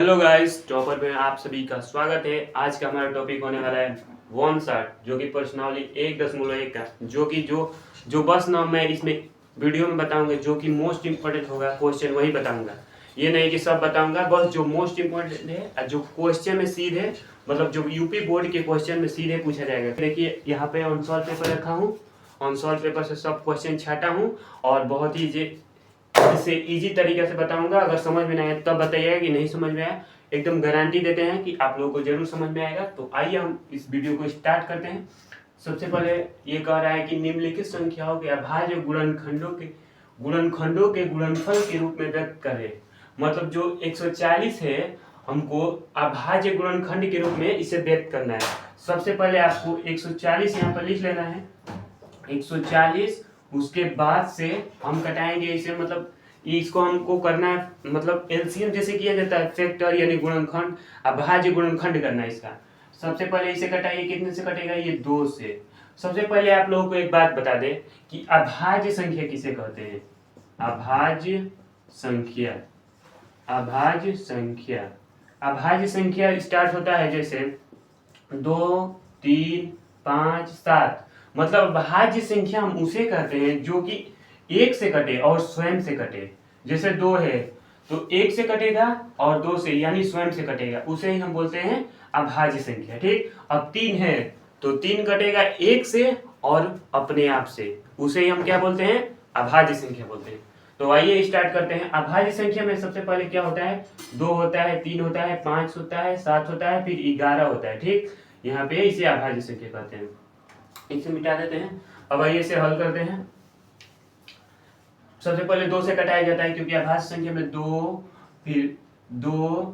Hello guys, topper में आप सभी का स्वागत है। आज का हमारा टॉपिक होने वाला है वन शॉट, जो कि प्रश्नावली 1.1 का जो बस ना मैं इसमें वीडियो में बताऊंगा, जो कि मोस्ट इम्पोर्टेंट होगा क्वेश्चन वही बताऊंगा। ये नहीं कि सब बताऊंगा, बस जो मोस्ट इम्पोर्टेंट है, जो क्वेश्चन में सीधे मतलब जो यूपी बोर्ड के क्वेश्चन में सीधे पूछा जाएगा। देखिए यहाँ पे ऑन सॉल्व पेपर रखा हूँ, ऑन सॉल्व पेपर से सब क्वेश्चन छाटा हूँ और बहुत ही इसे इजी तरीके से बताऊंगा। अगर समझ में नहीं आया तब बताइएगा कि नहीं समझ में आया। एकदम गारंटी देते हैं कि आप लोगों को जरूर समझ में आएगा। तो आइए हम इस वीडियो को स्टार्ट करते हैं। सबसे पहले ये कह रहा है कि निम्नलिखित संख्याओं के अभाज्य गुणनखंडों के गुणनफल के रूप में व्यक्त करें। मतलब जो 140 है, हमको अभाज्य गुणनखंड के रूप में इसे व्यक्त करना है। सबसे पहले आपको 140 यहाँ पर लिख लेना है। 140 उसके बाद से हम कटाएंगे इसे, मतलब इसको हमको करना है, मतलब एलसीएम जैसे किया जाता है, फैक्टर यानी गुणनखंड, अभाज्य गुणनखंड करना है इसका। सबसे पहले इसे कटाइए, कितने से कटेगा? ये 2 से। सबसे पहले आप लोगों को एक बात बता दें कि अभाज्य संख्या किसे कहते हैं। अभाज्य संख्या, अभाज्य संख्या, अभाज्य संख्या स्टार्ट होता है जैसे 2, 3, 5, 7। मतलब अभाज्य संख्या हम उसे कहते हैं जो कि 1 से कटे और स्वयं से कटे। जैसे 2 है तो 1 से कटेगा और 2 से यानी स्वयं से कटेगा, उसे ही हम बोलते हैं अभाज्य संख्या। ठीक। अब 3 है तो 3 कटेगा 1 से और अपने आप से, उसे ही हम क्या बोलते हैं? अभाज्य संख्या बोलते हैं। तो आइए स्टार्ट करते हैं। अभाज्य संख्या में सबसे पहले क्या होता है? 2 होता है, 3 होता है, 5 होता है, 7 होता है, फिर 11 होता है। ठीक। यहाँ पे इसे अभाज्य संख्या कहते हैं। इसे मिटा देते हैं। अब आइए इसे हल करते हैं। सबसे पहले 2 से कटाया जाता है क्योंकि अभाज्य संख्या में 2, फिर 2,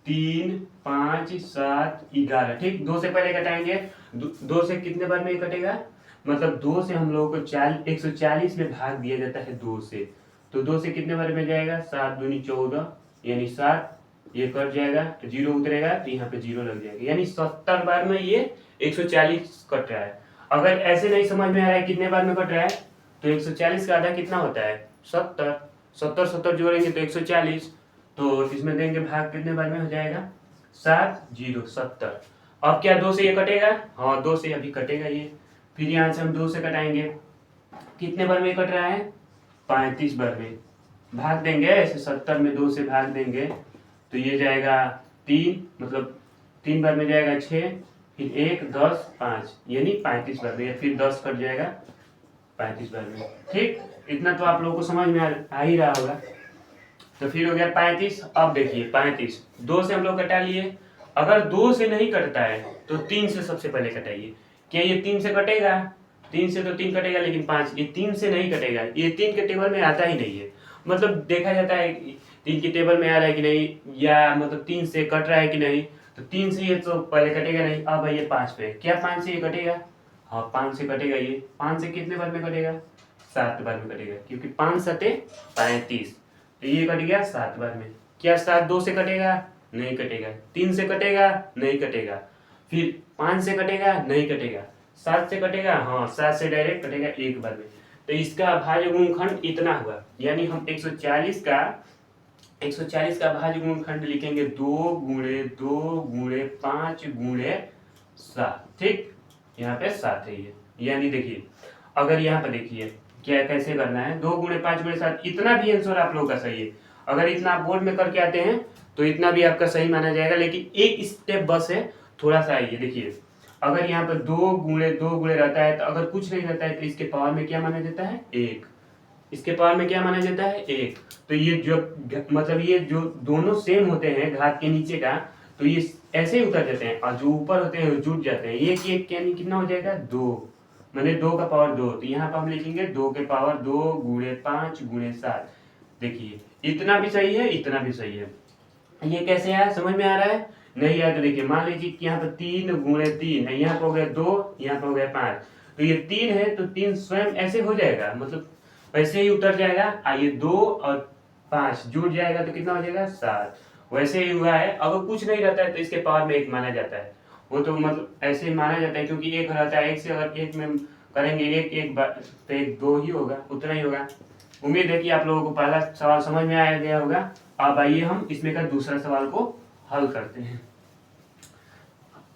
3, 5, 7, 11। ठीक। 2 से पहले कटाएंगे। 2 से कितने बार में कटेगा? मतलब 2 से हम लोगों को 140 में भाग दिया जाता है 2 से। तो 2 से कितने बार में जाएगा? 7 दूनी 14 यानी 7। ये कट जाएगा तो 0 उतरेगा तो यहाँ पे 0 लग जाएगा, यानी 70 बार में ये 140 कट रहा है। अगर ऐसे नहीं समझ में आ रहा है कितने बार में कट रहा है, तो 140 का आधा कितना होता है? 70। 70 70 जोड़ेंगे तो 140। तो इसमें देंगे भाग, कितने बार में हो जाएगा? 7 0 70। अब क्या 2 से ये कटेगा? हाँ 2 से अभी कटेगा ये। फिर यहाँ से हम 2 से कटाएंगे, कितने बार में कट रहा है? 35 बार में। भाग देंगे ऐसे 70 में 2 से भाग देंगे तो ये जाएगा 3, मतलब 3 बार में जाएगा 6, फिर 1 10 5 यानी 35 बार में, या फिर 10 कट जाएगा 35 बार में। ठीक। इतना तो आप लोगों को समझ में आ ही रहा होगा। तो फिर हो गया 35। अब देखिए 35 2 से हम लोग कटा लिए। अगर 2 से नहीं कटता है तो 3 से सबसे पहले कटाइए। क्या ये 3 से कटेगा? 3 से तो 3 कटेगा, लेकिन 5 ये 3 से नहीं कटेगा, ये 3 के टेबल में आता ही नहीं है। मतलब देखा जाता है 3 के टेबल में आ रहा है कि नहीं, या मतलब 3 से कट रहा है कि नहीं। तो 3 से ये तो पहले कटेगा नहीं। अब ये 5 पे, क्या 5 से ये कटेगा? हाँ 5 से कटेगा ये। 5 से कितने बार में कटेगा? 7 बार में कटेगा, क्योंकि 5 सते 35। तो ये कट गया 7 बार में। क्या 7 2 से कटेगा? नहीं कटेगा। 3 से कटेगा? नहीं कटेगा। फिर 5 से कटेगा? नहीं कटेगा। 7 से कटेगा? हाँ 7 से डायरेक्ट कटेगा 1 बार में। तो इसका अभाज्य गुणनखंड इतना हुआ, यानी हम 140 का अभाज्य गुणनखंड लिखेंगे 2 गुणे 2 गुणे 5 गुणे 7। ठीक। यहाँ पे 7 है ये, यानी देखिए अगर यहाँ पे देखिए क्या कैसे करना है, 2 गुणे 5 गुणे 7, इतना भी आंसर आप लोगों का सही है। अगर इतना आप बोर्ड में करके आते हैं तो इतना भी आपका सही माना जाएगा, लेकिन एक स्टेप बस है, थोड़ा सा आइए देखिए। अगर यहाँ पर 2 गुणे 2 गुणे रहता है तो अगर कुछ नहीं रहता है तो इसके पावर में क्या माना जाता है? 1। इसके पावर में क्या माना जाता है? 1। तो ये जो मतलब ये जो दोनों सेम होते हैं घात के नीचे का, तो ये ऐसे ही उतर जाते हैं, और जो ऊपर होते हैं जुट जाते हैं। एक एक यानी कितना हो जाएगा? 2, मैंने 2 का पावर 2। तो यहाँ पर हम लिखेंगे 2 के पावर 2 गुणे 5 गुणे 7। देखिए इतना भी सही है, इतना भी सही है। ये कैसे आया, समझ में आ रहा है? नहीं आया तो देखिए, मान लीजिए कि यहाँ पर 3 गुणे 3 है, यहाँ पर हो गया 2, यहाँ पर हो गया 5। तो ये 3 है तो 3 स्वयं ऐसे हो जाएगा, मतलब वैसे ही उतर जाएगा। आइए 2 और 5 जुड़ जाएगा तो कितना हो जाएगा? 7। वैसे ही हुआ है। अगर कुछ नहीं रहता है तो इसके पावर में 1 माना जाता है। वो तो मतलब ऐसे ही माना जाता है क्योंकि 1 रहता है, 1 से अगर 1 में करेंगे 1 1 बार तो 1 2 ही होगा, उतना ही होगा। उम्मीद है कि आप लोगों को पहला सवाल समझ में आ गया होगा। अब आइए हम इसमें का दूसरा सवाल को हल करते हैं।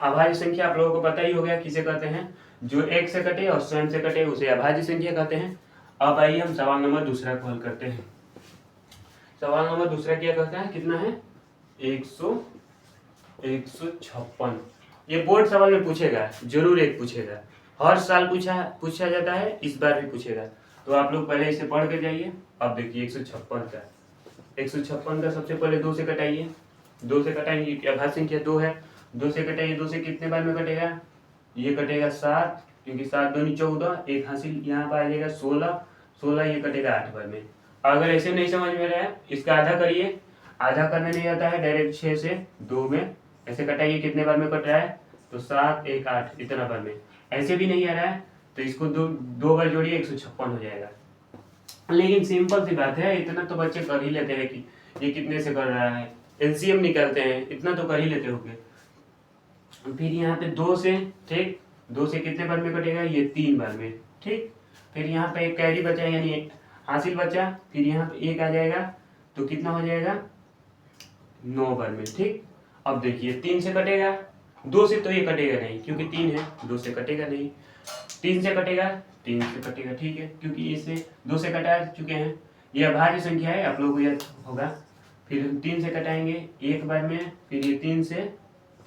अभाज्य संख्या आप लोगों को पता ही हो गया किसे कहते हैं, जो एक से कटे और स्वयं से कटे उसे अभाज्य संख्या कहते हैं। अब आइए हम सवाल नंबर दूसरा को हल करते हैं। सवाल नंबर दूसरा क्या कहता है, कितना है 156। ये बोर्ड सवाल में पूछेगा, जरूर एक पूछेगा, हर साल पूछा जाता है, इस बार भी पूछेगा। तो आप लोग पहले इसे पढ़ के जाइए। अब देखिए 156 का सबसे पहले 2 से कटाइए। 2 से कटाएंगे, अभाज्य संख्या 2 है, 2 से कटाइए। 2 से कितने बार में कटेगा, ये कटेगा 7, क्योंकि 7 दूनी 14, एक हासिल यहाँ पर आ जाएगा 16, 16 ये कटेगा 8 बार में। अगर ऐसे नहीं समझ में रहा है, इसका आधा करिए। आधा करने नहीं आता है, डायरेक्ट 6 से 2 में ऐसे कटाइए। कितने बार में कट रहा है, तो 7 1 8 इतना बार में। ऐसे भी नहीं आ रहा है तो इसको दो बार जोड़िए, 156 हो जाएगा। लेकिन सिंपल सी बात है, इतना तो बच्चे कर ही लेते हैं कि ये कितने से कर रहा है, एलसीएम निकालते हैं, इतना तो कर ही लेते होंगे। फिर यहाँ पे 2 से, ठीक, 2 से कितने बार में कटेगा, ये 3 बार में, ठीक। फिर यहाँ पे एक कैरी बचा यानी एक हासिल बचा, फिर यहाँ पे 1 आ जाएगा तो कितना हो जाएगा 9 बार में, ठीक। अब देखिए 3 से कटेगा, 2 से तो ये कटेगा नहीं क्योंकि 3 है, 2 से कटेगा नहीं। 3 से कटेगा, 3 से कटेगा, ठीक है, क्योंकि इसे 2 से कटा चुके हैं। ये अभाज्य संख्या है, आप लोगों को याद होगा। फिर 3 से कटाएंगे 1 बार में, फिर ये 3 से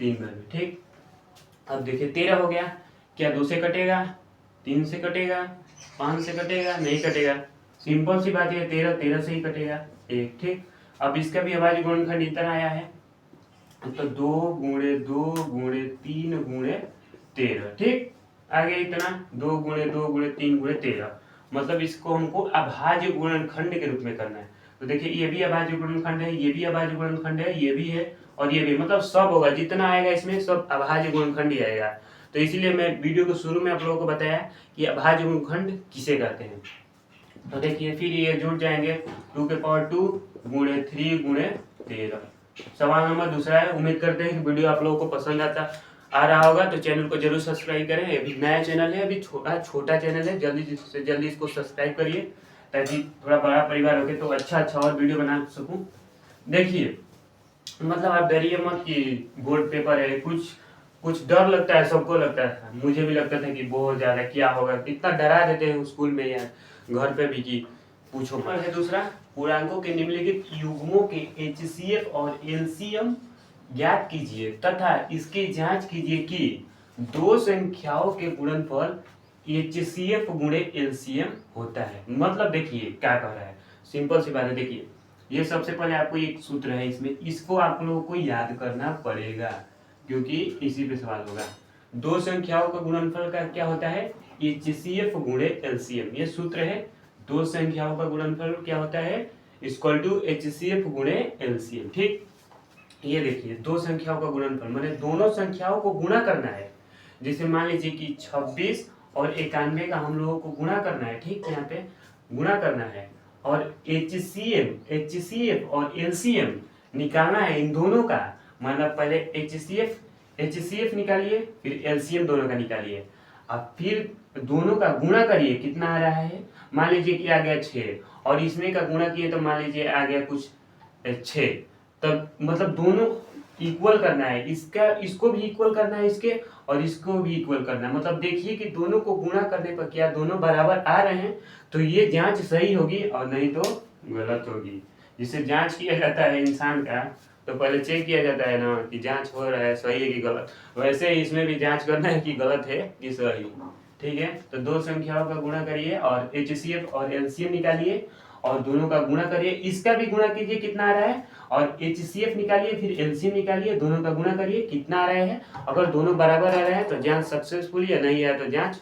3 बार में, ठीक। अब देखिए 13 हो गया, क्या 2 से कटेगा, 3 से कटेगा, 5 से कटेगा, नहीं कटेगा। सिंपल सी बात है, 13 से ही कटेगा, 1, ठीक। अब इसका भी अभाज्य गुणनखंड इतना आया है, तो 2 गुणे 2 गुणे 3 गुणे 13, ठीक। आगे इतना 2 गुणे 2 गुणे 3 गुणे 13, मतलब इसको हमको अभाज्य गुणनखंड के रूप में करना है। तो देखिए ये भी अभाज्य गुणनखंड है, ये भी अभाज्य गुणनखंड है, ये भी है और ये भी, मतलब सब होगा, जितना आएगा इसमें सब अभाज्य गुणनखंड ही आएगा। तो इसीलिए मैं वीडियो के शुरू में आप लोगों को बताया कि अभाज्य गुणनखंड किसे कहते हैं। तो देखिए फिर ये जुड़ जाएंगे 2 के पावर 2 गुणे 3 गुणे 13। सवाल नंबर दूसरा है। उम्मीद करते हैं कि वीडियो आप लोगों को पसंद आ रहा होगा, तो चैनल को जरूर सब्सक्राइब करें। अभी नया चैनल है, अभी छोटा चैनल है, जल्दी से जल्दी इसको सब्सक्राइब करिए ताकि थोड़ा बड़ा परिवार होके तो अच्छा और वीडियो बना सकूं। देखिए मतलब आप डरिए मत कि बोर्ड पेपर है, कुछ डर लगता है, सबको लगता है, मुझे भी लगता था कि बहुत ज्यादा क्या होगा, इतना डरा देते हैं स्कूल में या घर पे भी कि पूछो। पर है दूसरा, पूर्णांकों के निम्नलिखित युग्मों के एचसीएफ और एलसीएम ज्ञात कीजिए तथा इसकी जांच कीजिए कि दो संख्याओं के गुणनफल एचसीएफ गुणे एलसीएम होता है। मतलब देखिए क्या कह रहा है, सिंपल सी बात है। देखिए ये सबसे पहले आपको एक सूत्र है, इसमें इसको आप लोगों को याद करना पड़ेगा क्योंकि इसी पे सवाल होगा। दो संख्याओं का गुणनफल का क्या होता है, एचसीएफ गुणे एलसीएम, ये सूत्र है। दो संख्याओं का गुणनफल क्या होता है, इक्वल टू एचसीएफ गुणे एलसीएम, ठीक। ये देखिए दो संख्याओं का गुणनफल माने दोनों संख्याओं को गुणा करना है। जैसे मान लीजिए कि 26 और 91 का हम लोगों को गुणा करना है, ठीक, यहाँ पे गुणा करना है और एचसीएफ और एलसीएम निकालना है इन दोनों का। मतलब पहले एचसीएफ निकालिए, फिर एलसीएम दोनों का निकालिए, अब फिर दोनों का गुणा करिए, कितना आ रहा है, मान लीजिए कि आ गया 6 और इसमें का गुणा किए तो मान लीजिए आ गया कुछ 6, तब मतलब दोनों इक्वल करना है, इसको भी इक्वल करना है इसके और इसको भी इक्वल करना है। मतलब देखिए कि दोनों को गुणा करने पर क्या दोनों बराबर आ रहे हैं, तो ये जांच सही होगी और नहीं तो गलत होगी। जिससे जांच किया जाता है इंसान का तो पहले चेक किया जाता है ना कि जांच हो रहा है सही है कि गलत, वैसे ही इसमें भी जांच करना है कि गलत है कि सही, ठीक है। तो दो संख्याओं का गुणा करिए और एचसीएफ और एलसीएम निकालिए और दोनों का गुणा करिए, इसका भी गुणा कीजिए कितना आ रहा है और एचसीएफ निकालिए, फिर एलसीएम निकालिए, दोनों का गुणा करिए कितना आ रहा है। अगर दोनों बराबर आ रहे हैं तो जांच सक्सेसफुल है, नहीं है तो जांच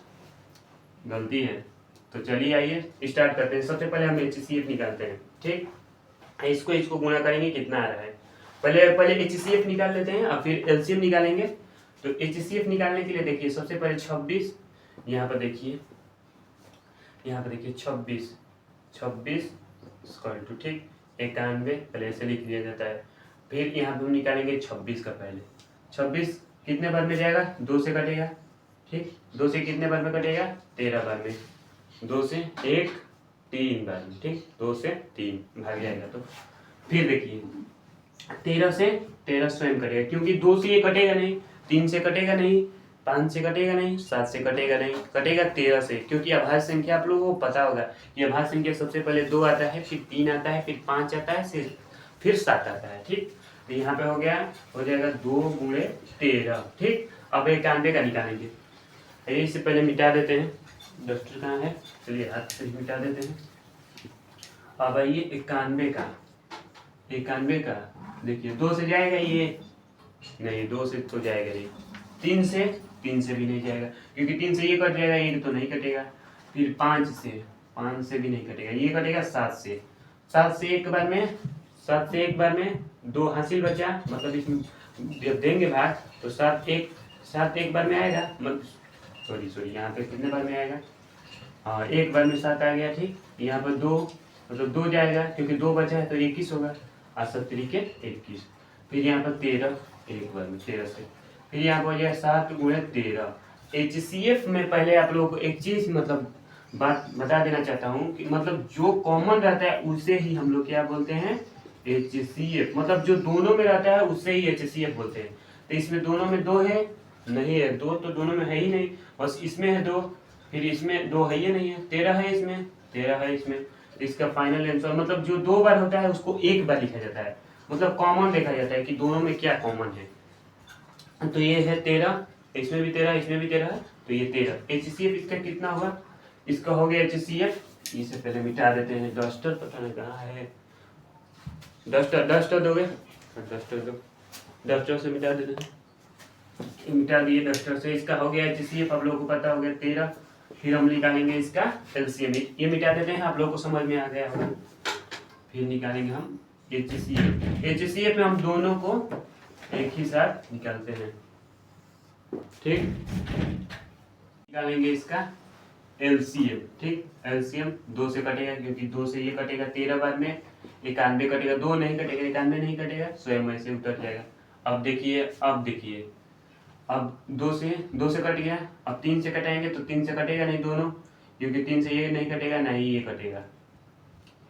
गलती है। तो चलिए आइए स्टार्ट करते हैं। सबसे पहले हम एचसीएफ निकालते हैं, ठीक। इसको गुणा करेंगे कितना आ रहा है, पहले एचसीएफ निकाल लेते हैं और फिर एलसीएम निकालेंगे। तो एचसीएफ निकालने के लिए देखिए सबसे पहले 26, यहाँ पर देखिए 26 स्क्वायर टू, ठीक, 91 पहले ऐसे लिख दिया जाता है। फिर यहाँ पे हम निकालेंगे 26 का, पहले 26 कितने बार में जाएगा, 2 से कटेगा, ठीक, 2 से कितने बार में कटेगा, 13 बार में, 2 से 1 3 बार में, ठीक, 2 से 3 भाग जाएगा। तो फिर देखिए 13 से 13 स्वयं कटेगा, क्योंकि 2 से ये कटेगा नहीं, 3 से कटेगा नहीं, 5 से कटेगा नहीं, 7 से कटेगा नहीं, कटेगा 13 से, क्योंकि अभाज्य संख्या आप लोगों को पता होगा कि अभाज्य संख्या सबसे पहले 2 आता है, फिर 3 आता है, फिर 5 आता है, फिर 7 आता है। ठीक, तो यहाँ पे हो जाएगा 2 गुणे 13। ठीक, अब 91 का निकालेंगे, इससे पहले मिटा देते हैं, डस्टर कहाँ है, चलिए हाथ से मिटा देते हैं। अब आइए 91 का, 91 का देखिए 2 से जाएगा ये नहीं, 2 से तो जाएगा नहीं, 3 से भी नहीं जाएगा, क्योंकि 3 से ये कट जाएगा, ये तो नहीं कटेगा, फिर 5 से भी नहीं कटेगा, ये कटेगा 7 से एक बार में 2 हासिल बचा, मतलब इसमें जब देंगे भाग तो 7 एक बार में आएगा, मतलब सॉरी यहाँ पे कितने बार में आएगा, हाँ एक बार में 7 आ गया। ठीक, यहाँ पर 2 मतलब 2 जाएगा, क्योंकि 2 बचा है तो 21 होगा, 8 तरीके 21, फिर यहाँ पर 13 एक बार में 13 से, फिर यहाँ पर हो जाएगा 7 गुणे 13। HCF में पहले आप लोगों को एक चीज मतलब बात बता देना चाहता हूँ कि मतलब जो कॉमन रहता है उसे ही हम लोग क्या बोलते हैं, HCF, मतलब जो दोनों में रहता है उसे ही HCF बोलते हैं। तो इसमें दोनों में 2 है नहीं है, 2 तो दोनों में है ही नहीं, बस इसमें है 2, फिर इसमें 2 है ही नहीं है, 13 है इसमें, 13 है इसमें, इसका फाइनल आंसर मतलब जो 2 बार होता है उसको एक बार लिखा जाता है, मतलब कॉमन देखा जाता है कि दोनों में क्या कॉमन है। तो ये है 13, इसमें भी 13, इसमें भी 13 है, तो ये 13। HCF इसका कितना होगा, इसका हो गया HCF, इसे पहले मिटा देते हैं, डस्टर पता नहीं कहाँ है, डस्टर दोगे, डस्टर दो, डस्टर से मिटा देते हैं, मिटा दिए डस्टर से। इसका हो गया HCF, आप लोगों को पता हो गया 13। फिर हम निकालेंगे इसका LCM, ये मिटा देते हैं, आप लोगों को समझ में आ गया होगा। फिर निकालेंगे हम HCF में हम दोनों को एक ही साथ निकालते हैं। ठीक, निकालेंगे इसका LCM। ठीक, LCM 2 से कटेगा, क्योंकि 2 से ये कटेगा 13 बार में, 91 कटेगा, 2 नहीं कटेगा, 91 नहीं कटेगा, स्वयं ऐसे उतर जाएगा। अब देखिए अब 2 से कट गया, अब 3 से कटाएंगे तो 3 से कटेगा नहीं दोनों, क्योंकि 3 से ये नहीं कटेगा, नहीं ये कटेगा।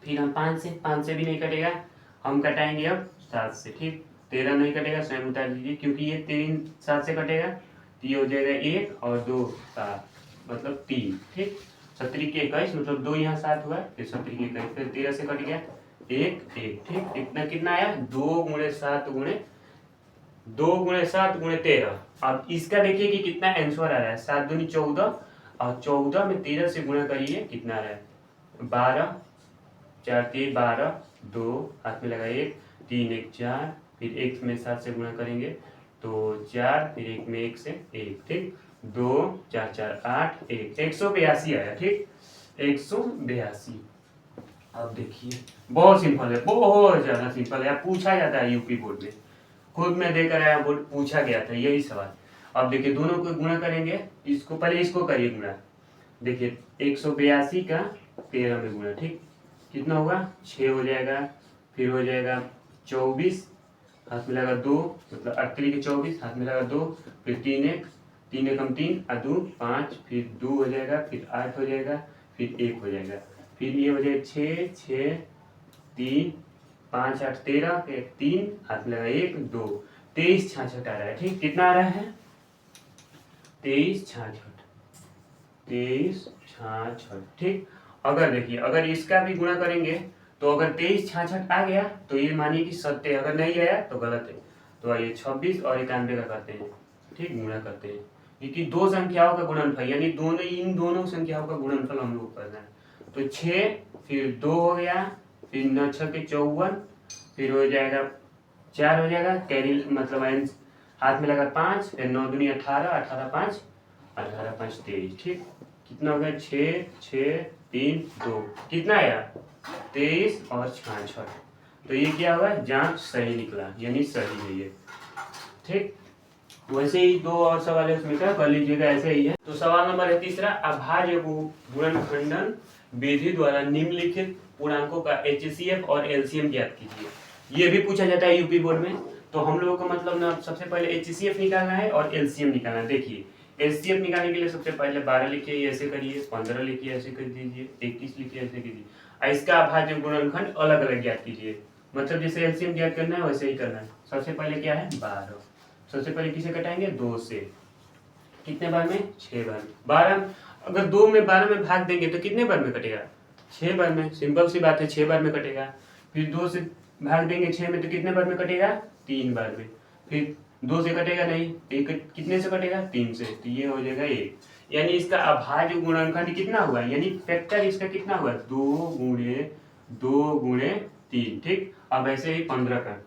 फिर हम 5 से भी नहीं कटेगा, हम कटाएंगे अब 7 से। ठीक, 13 नहीं कटेगा, स्वयं उतार दीजिए, क्योंकि ये 3 7 से कटेगा तो ये हो जाएगा 1 और 2 7 मतलब 3। ठीक, 17 के 21 मतलब 2 यहाँ 7 हुआ, फिर 17 के 21, फिर 13 से कट गया 1 1। ठीक, कितना आया, 2 गुणे 7 गुणे 13। अब इसका देखिए कि कितना आंसर आ रहा है, 7 दूनी 14 और 14 में 13 से गुणा करिए, कितना आ रहा है 12, 4 3 12, 2 हाथ में लगा 1, 3 1 4, फिर 1 में 7 से गुणा करेंगे तो 4, फिर 1 में 1 से 1। ठीक, 2 4 4 8 1, 182 आया। ठीक, 182। अब देखिए बहुत सिंपल है, बहुत ज्यादा सिंपल है, पूछा जाता है यूपी बोर्ड में, खुद में देकर आया बोर्ड, पूछा गया था यही सवाल। अब देखिए दोनों को गुणा करेंगे, इसको पहले इसको करिए गुणा, देखिए 182 का 13 में गुणा। ठीक, कितना होगा 6 हो जाएगा, फिर हो जाएगा 24, हाथ में लगा 2 मतलब 38 के 24, हाथ में लगा 2, फिर 3 1 हम 3 और 2 5, फिर 2 हो जाएगा, फिर 8 हो जाएगा, फिर 1 हो जाएगा, फिर ये हो जाएगा 6 6 3 5 8 13, फिर 3 हाथ में लगा 1 2, 23 66 आ रहा है। ठीक, कितना आ रहा है 23 66। ठीक, अगर देखिए अगर इसका भी गुणा करेंगे तो अगर 23 66 आ गया तो ये मानिए कि सत्य, अगर नहीं आया तो गलत है। तो आइए 26 और 91 का करते हैं। ठीक, गुणा करते हैं, क्योंकि दो संख्याओं का गुणनफल यानी इन दोनों संख्याओं का गुणनफल हम लोग करना है। तो 6 फिर 2 हो गया, फिर 9 6 के 54, फिर हो जाएगा 4 हो जाएगा, कैरी मतलब हाथ में लगा 5, फिर 9 दूनी 18 18 5 23। ठीक, कितना हो गया 6 6 3 2, कितना आया 23 और 66। तो ये क्या हुआ, जांच सही निकला, यानी सही है ये। ठीक, वैसे ही 2 और सवाल है उसमें, क्या कर लीजिएगा ऐसे ही है। तो सवाल नंबर है तीसरा, अभाज्य गुणनखंडन विधि द्वारा निम्नलिखित पूर्णांकों का HCF और LCM ज्ञात कीजिए। ये भी पूछा जाता है यूपी बोर्ड में। तो हम लोगों का मतलब ना सबसे पहले HCF निकालना है और LCM निकालना है। देखिए HCF निकालने के लिए सबसे पहले 12 लिखिए, ऐसे करिए, 15 लिखिए, ऐसे कर दीजिए, 21 लिखिए, ऐसे कीजिए। इसका अभाज्य गुणनखंड अलग अलग ज्ञात कीजिए, मतलब जैसे LCM ज्ञात करना है वैसे ही करना है। सबसे पहले क्या है 12, सबसे पहले किसे कटाएंगे 2 से, कितने बार में 6 बार में। 12 अगर 2 में 12 में भाग देंगे तो कितने बार में कटेगा 6 बार में, सिंपल सी बात है 6 बार में कटेगा। फिर 2 से भाग देंगे 6 में तो कितने बार में कटेगा 3 बार में। फिर 2 से कटेगा नहीं, एक कितने से कटेगा 3 से, तो ये हो जाएगा 1। यानी इसका अभाज्य गुणनखंड कितना हुआ, यानी फैक्टर इसका कितना हुआ 2 गुणे 3। ठीक, अब ऐसे ही 15 का,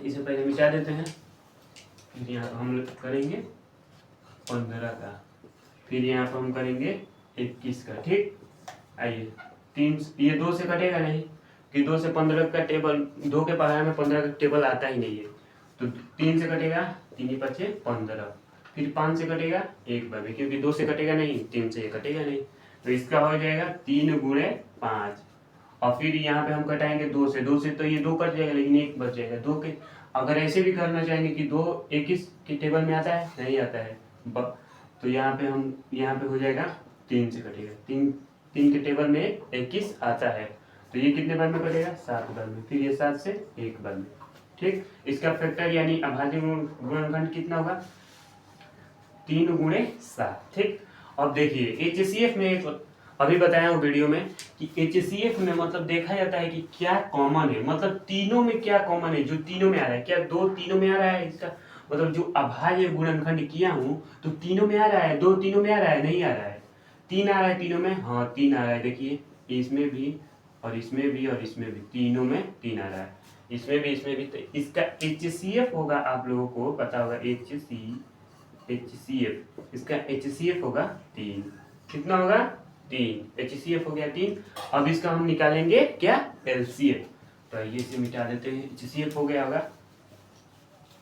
इसे पहले मिटा देते हैं, फिर यहाँ पर हम करेंगे 15 का, फिर यहाँ पर हम करेंगे 21 का। ठीक, आइए 3, ये 2 से कटेगा नहीं कि 2 से 15 का टेबल, 2 के पहाड़ में 15 का टेबल आता ही नहीं है, तो 3 से कटेगा 3 5 15, फिर 5 से कटेगा 1 बार में, क्योंकि 2 से कटेगा नहीं, 3 से ये कटेगा नहीं, तो इसका हो जाएगा 3 गुणे 5। और फिर यहाँ पे हम कटाएंगे 2 से, 2 से तो ये 2 कट जाएगा लेकिन 1 बच जाएगा। 2 के अगर ऐसे भी करना चाहेंगे कि 2 21 के टेबल में आता है, नहीं आता है, तो यहाँ पे हम यहाँ पे हो जाएगा 3 से कटेगा, 3 के टेबल में 21 आता है, तो ये कितने बार में कटेगा 7 बार में, फिर ये 7 से 1 बार में। ठीक, इसका फैक्टर यानी अभाज्य गुणनखंड कितना होगा 3 गुणे 7। ठीक, अब देखिए HCF में एक अभी बताया हूँ वीडियो में कि HCF में मतलब देखा जाता है कि क्या कॉमन है, मतलब तीनों में क्या कॉमन है, जो तीनों में आ रहा है, क्या 2 तीनों में आ रहा है, इसका मतलब जो अभाज्य गुणनखंड किया हूँ तो तीनों में आ रहा है, 2 तीनों में आ रहा है, नहीं आ रहा है, 3 आ रहा है तीनों में, हाँ 3 आ रहा है। देखिए इसमें भी और इसमें भी और इसमें भी, तीनों में 3 आ रहा है, इसमें भी, तो इसका HCF होगा, आप लोगों को पता होगा HCF, इसका HCF होगा 3। कितना होगा 3, HCF हो गया 3। अब इसका हम निकालेंगे क्या LCF, तो ये इसे मिटा देते हैं, HCF हो गया होगा,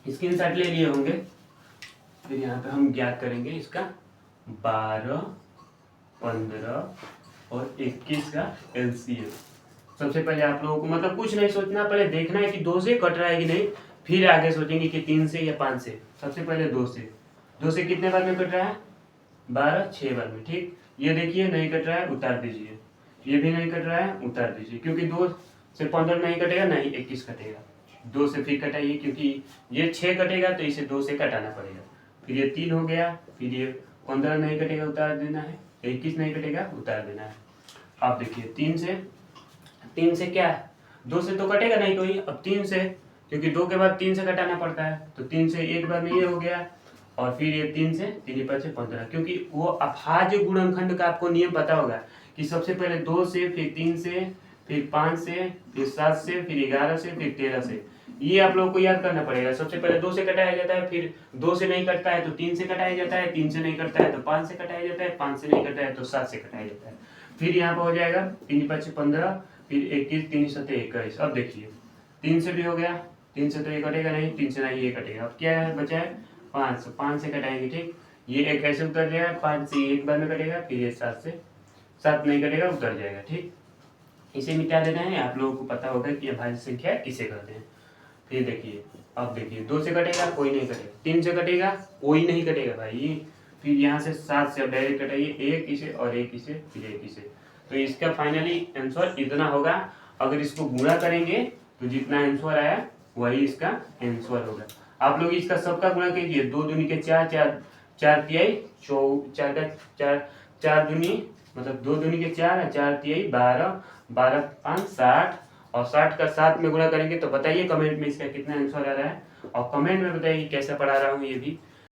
स्क्रीनशॉट ले लिए होंगे, फिर यहाँ पे हम ज्ञात करेंगे इसका 12, 15 और 21 का LCF। सबसे पहले आप लोगों को मतलब कुछ नहीं सोचना, पहले देखना है कि 2 से कट रहा है कि नहीं, फिर आगे सोचेंगे कि 3 से या 5 से। सबसे पहले 2 से कितने बार में कट रहा है 12, 6 बार में। ठीक, ये देखिए नहीं कट रहा है, उतार दीजिए, ये भी नहीं कट रहा है, उतार दीजिए, क्योंकि 2 से 15 नहीं कटेगा, नहीं 21 कटेगा। 2 से फिर कटाइए, क्योंकि ये 6 कटेगा तो इसे 2 से कटाना पड़ेगा, फिर ये 3 हो गया, फिर ये 15 नहीं कटेगा, उतार देना है, 21 नहीं कटेगा, उतार देना है। अब देखिए 3 से क्या, 2 से तो कटेगा नहीं कोई, अब 3 से, क्योंकि 2 के बाद 3 से कटाना पड़ता है, तो 3 से 1 बार में ये हो गया, और फिर ये 3 से 3 5 15, क्योंकि वो अभाज्य गुणनखंड का आपको नियम पता होगा कि सबसे पहले 2 से, फिर 3 से, फिर 5 से, फिर 7 से, फिर 11 से, फिर 13 से, ये आप लोगों को याद करना पड़ेगा। सबसे पहले 2 से कटाया जाता है, फिर 2 से नहीं कटता है तो 3 से कटाया जाता है, 3 से नहीं कटता है तो 5 से कटाया जाता है, 5 से नहीं कटता है तो 7 से कटाया जाता है। फिर यहाँ पर हो जाएगा 3 5 15, फिर 21, 3 7 21। अब देखिए 3 से भी हो गया, 3 से तो ये कटेगा नहीं, 3 से नहीं ये कटेगा, अब क्या है बचा है 5 से कटाएंगे। ठीक, ये एक ऐसे उतर जाएगा, 5 से 1 बार में कटेगा, फिर ये 7 नहीं कटेगा, उतर जाएगा। ठीक, इसे मिटा देना है, आप लोगों को पता होगा कि अभाज्य संख्या किसे कहते हैं। फिर देखिए, अब देखिए 2 से कटेगा कोई नहीं कटेगा, 3 से कटेगा कोई नहीं कटेगा भाई, फिर यहाँ से 7 से अब डायरेक्ट कटाइए, एक इसे और एक इसे, फिर एक इसे, तो इसका फाइनली आंसर इतना होगा। अगर इसको गुणा करेंगे तो जितना आंसर आया वही इसका आंसर होगा। आप लोग इसका सबका गुणा कीजिए, 2 दूनी के 4, 4 तिहाई 4 का 4 दूनी मतलब 2 दूनी के 4, 4 तिहाई 12, 12 5 60, और 60 का 7 में गुणा करेंगे तो बताइए कमेंट में इसका कितना आंसर आ रहा है, और कमेंट में बताइए कैसा पढ़ा रहा हूँ ये भी।